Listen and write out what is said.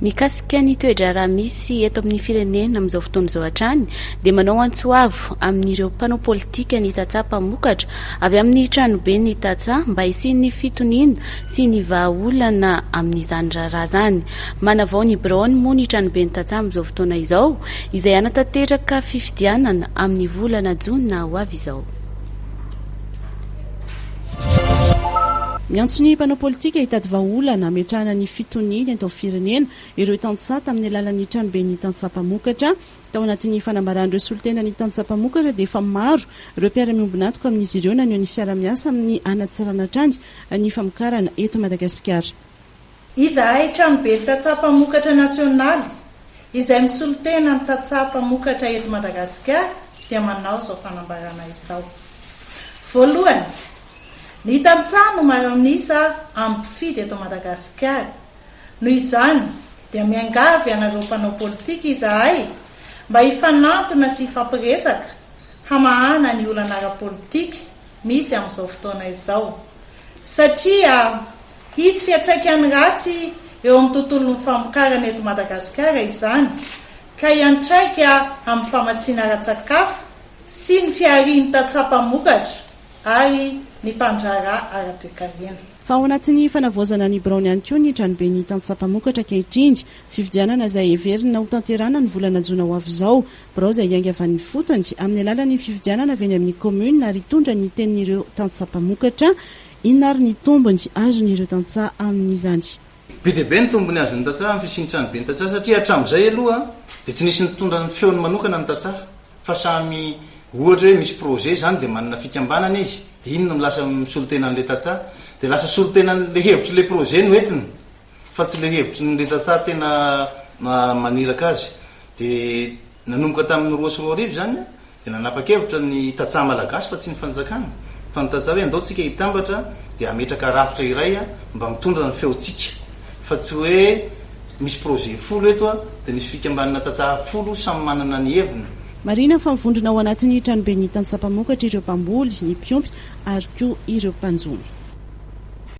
Mikasika ny toe-draharaha misy eto amin'ny firenena amin'izao fotoana izao hatrany dia manao antso avo amin'ireo mpanao politika ny tantsaha mpamokatra avy amin'ny Tranoben Ny Tantsaha mba hisian'ny fitoniana sy ny vahaolana amin'izany raharaha zany. Manavao ny biraony moa ny Tranoben Ny Tantsaha amin'izao fotoana izao, izay hanatanteraka fifidianana amin'ny volana jona ho avy izao. Miantso ny mpanao politika hitadiavam-bahaolana ametrahana ny fitoniana eto firenena ireo tantsaha tamin'ny alalan'ny Tranoben Ny Tantsaha mpamokatra. Tao anatin'ny fanambaran'ireo solitena ny tantsaha mpamokatra dia efa maro ireo mpiara-miombonatoka amin'izy ireo na ny fiara-miasa amin'ny hanatsarana trandy ny famokarana eto Madagasikara. Izay Tranoben Ny Tantsaha mpamokatra nasionaly izay misolitena ny tantsaha mpamokatra eto Madagasikara dia manao izao fanambarana izao. Voalohany, ny tantsaha no manisa amin'ny mpifidy eto Madagasikara. Noho izany dia miangavy anareo mpanao politika izahay mba hifanantona sy hifampiresaka hamahana ny olana ara-politika misy amin'izao fotoana izao. Satria hisy fiantsaikan'ny ratsy eo amin'ny tontolon'ny famokarana eto Madagasikara izany, ka hiantraika amin'ny famatsiana ara-tsakafo sy ny fiarian'ny tantsaha mpamokatra ary ny mpandraharaha ara-toe-karena. Fa ao anatin'ny fanavoazana ny biraony ihany koa ny Tranoben Ny Tantsaha mpamokatra ankehitriny, fifidianana izay heverina ho tanterana ny volana jona ho avy izao. Birao izay iangavan'ny fotony amin'ny alalan'ny fifidianana avy any amin'ny komuna ary hitondra ny tenin'ireo tantsaha mpamokatra. Inona ary ny tombony azon'ireo tantsaha amin'izany? Be dia be ny tombony azon'ny tantsaha amin'ny fisian'ny Tranoben Ny Tantsaha satria hatramin'izay aloha dia tsy nisy nitondra ny feony manokana ny tantsaha fa samy ohatra hoe misy projet zany dia manana fikambanana izy, dia iny no lasa misolitena an'ilay tantsaha, dia lasa solitena an'ilay hevitry ilay projet no entiny fa tsy ilay hevitry n'ilay tantsaha tena maniraka azy. Dia nanomboka tamin'ny 2010 zany dia nanapa-kevitra ny tantsaha malagasy fa tsy ny fanjakana, fa ny tantsaha hoe andaotsika hitambatra dia ametraka rafitra iray mba mitondra ny feontsika, fa tsy hoe misy projet 10 eto dia misy fikambanana tantsaha 10 samy manana ny heviny. Marina fa mivondrona ao anatin'ny Tranoben Ny Tantsaha mpamokatra ireo mpamboly, ny mpiompy ary koa ireo mpanjono.